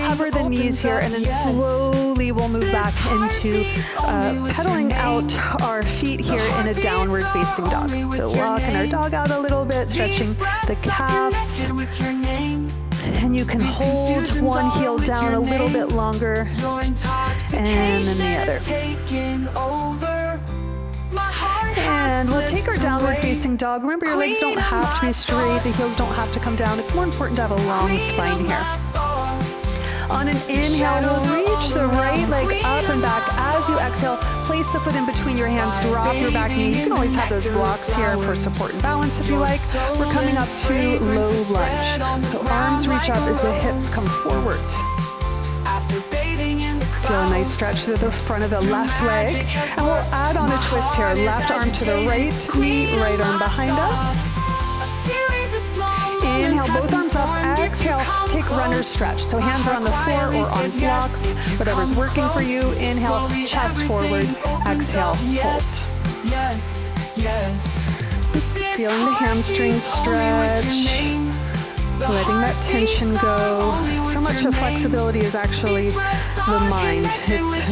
cover the knees here, and then slowly we'll move back into pedaling out our feet here in a downward facing dog. So walking our dog out a little bit, stretching the calves. And you can hold one heel down a little bit longer, and then the other. And we'll take our downward facing dog. Remember, your legs don't have to be straight, the heels don't have to come down. It's more important to have a long spine here. On an inhale, we'll reach the right leg up and back. As you exhale, place the foot in between your hands, drop your back knee. You can always have those blocks here for support and balance if you like. We're coming up to low lunge. So arms reach up as the hips come forward. Feel a nice stretch through the front of the left leg. And we'll add on a twist here. Left arm to the right knee, right arm behind us. Inhale, both arms up. Exhale, take runner's stretch. So hands are on the floor or on blocks, whatever's working for you. Inhale, chest forward. Exhale, fold. Just feeling the hamstrings stretch. Letting that tension go. So much of flexibility is actually the mind. It's